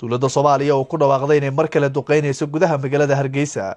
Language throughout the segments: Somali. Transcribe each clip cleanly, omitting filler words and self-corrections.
dowladda Soomaaliya oo ku dhawaaqday inay mar kale duqeynayso gudaha magaalada Hargeysa.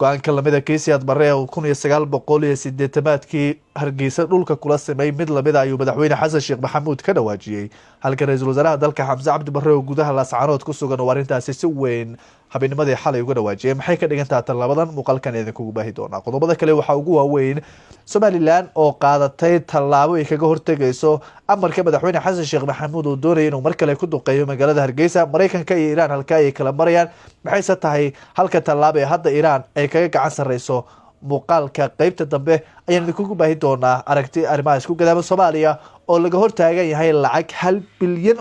Go'aanka lamida Kiisiyaad Barre oo 1980kii Hargeysa dhulka kula sameeyay mid lamida ayuu madaxweyne Xasan Sheekh Maxamuud ka dhawaajiyay halka ra'iisul wasaaraha dalka Xamse Cabdi Barre oo gudaha Laascaanood ku sugan warintaasi si weyn habeennimadii xalay uga dhawaajiyay. Maxay ka dhigan tahay talaabadan muuqaalkan idinku baahi doona. Qodobada kale waxa ugu waaweyn Somaliland oo qaadatay talaabo ay kaga hortagayso amarka madaxweyne Xasan Sheekh Maxamuud oo doonayay inuu mar kale ku duqeeyo magaalada Hargeysa. Mareykanka iyo Iran halka ay kala marayaan maxay tahay halka talaabo ee hadda Iran ay kaga gacan sareyso muuqaalka qaybta dambe ayaan idinku baahi doonaa aragti arrimaha isku gadaama Soomaaliya oo laga hortaagan yahay lacag $1 bilyan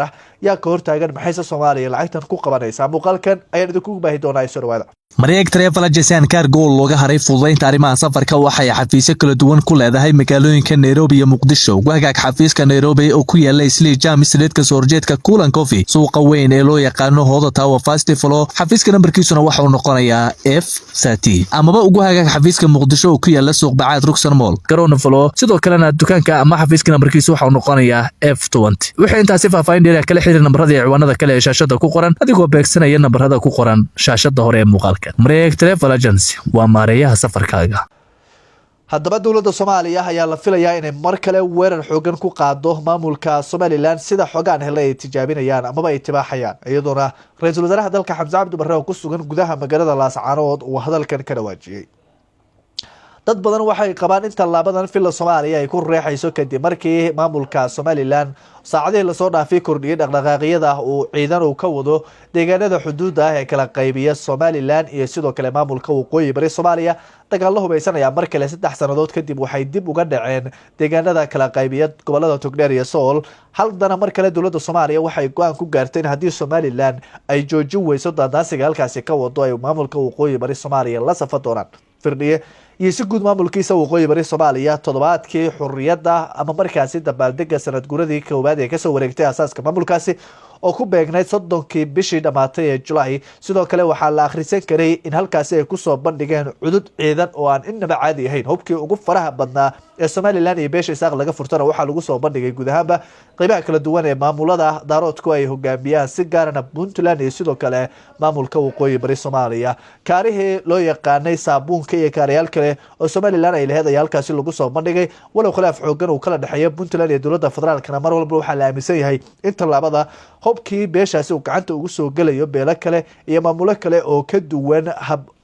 ah yaa ka hortaagan maxaysa Soomaaliya lacagtan ku qabanaysa muuqaalkan ayaan idinku baahi doonaa isoo dhawaada. Mareeg Travel Agency Cargo looga haray fududeynta arrimaha safarka waxay xafiisyo kala duwan ku leedahay magaalooyinka Nairobi iyo Muqdisho. Wagaag xafiiska Nairobi oo ku yaala Islii James Street ka soo horjeedka Kulan Coffee suuqa weyn ee loo yaqaano Hoda Tower Festival. Xafiiska nambarkiisuna waxa uu noqonayaa F30 amaba ugu hagaag xafiiska Muqdisho oo ku yaala suuq Bacaad Ruxsan Mall garoon falo sidoo kalena dukaanka ama xafiiska nambarkiisu waxa uu noqonayaa F20. wixii intaasi faahfaahin dheer kala xiriir nambarada iyo ciwaanada kale ee shaashada ku qoran adigoo beegsanaya nambarada ku qoran shaashada hore ee muuqaalka. Mareeg Travel Agency waa maareeyaha safarkaaga. haddaba dowladda Soomaaliya ayaa la filayaa inay mar kale weerar xoogan ku qaado maamulka Somaliland sida xogaan helay ay tijaabinayaan ama ay tibaaxayaan iyadoona ra'iisul wasaaraha dalka Xamse Cabdi Barre oo ku sugan gudaha magaalada Laascaanood uu hadalkan ka dhawaajiyay. dad badan waxay qabaan in talaabadan filla Soomaaliya ay ku reexayso kadib markii maamulka Somaliland saacadii la soo dhaafay kordhiyay dhaqdhaqaaqyada uu ciidan uu ka wado deegaanada xuduudda ah ee kala qaybiya Somaliland iyo sidoo kale maamulka waqooyi bari Soomaaliya. dagaal hubeysanaya mar kale 3 sanadood kadib waxay dib uga dhaceen deegaanada kala qaybiya gobolada Togdheer iyo Sool. haldana mar kale dowladda Soomaaliya waxay go'aan ku gaartay in haddii Somaliland ay joojin weyso daadaasiga halkaasi ka wado ay maamulka waqooyi bari Soomaaliya la safan doonaan. firdhiye iyo si guud maamulkiisa waqooyi bari Soomaaliya toddobaadkii xurriyadda ama markaasi dabaaldega sanad guuradii koowaad ee ka soo wareegtay asaaska maamulkaasi oo ku beegnayd 30kii bishii dhamaatay ee July. sidoo kale waxaa la akhrisan karay in halkaasi ay ku soo bandhigeen cudud ciidan oo aan inaba caadi ahayn. hubkii ugu faraha badnaa ee Somaliland iyo beesha isaaq laga furtana waxaa lagu soo bandhigay guud ahaanba qaybaha kala duwan ee maamulada daaroodku ay hogaamiyaan si gaarana Puntland iyo sidoo kale maamulka waqooyi bari Soomaaliya. kaarihii loo yaqaanay saabuunka iyo kaarayaal kale oo Somaliland ay lahayd ayaa halkaasi lagu soo bandhigay walow khilaaf xoogan uu kala dhaxeeyo Puntland iyo dowladda federaalka. mar walba waxaa la aaminsan yahay in talaabada hubkii beeshaasi uu gacanta ugu soo galayo beelo kale iyo maamulo kale oo ka duwan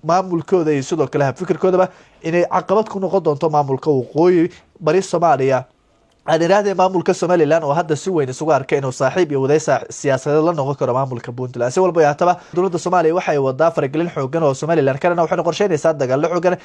maamulkooda iyo sidoo kale fikirkoodaba inay caqabad ku noqon doonto maamulka waqooyi bari Soomaaliya. aan iraahday maamulka Somaliland oo hadda si weyn isugu arkay inuu saaxiib iyo wadaysa siyaasadeed la noqon karo maamulka Puntland. si walba yaataba dowladda Soomaaliya waxay wadaa faragelin xoogan oo Somaliland kana waxay qorsheynaysaa dagaal xoogan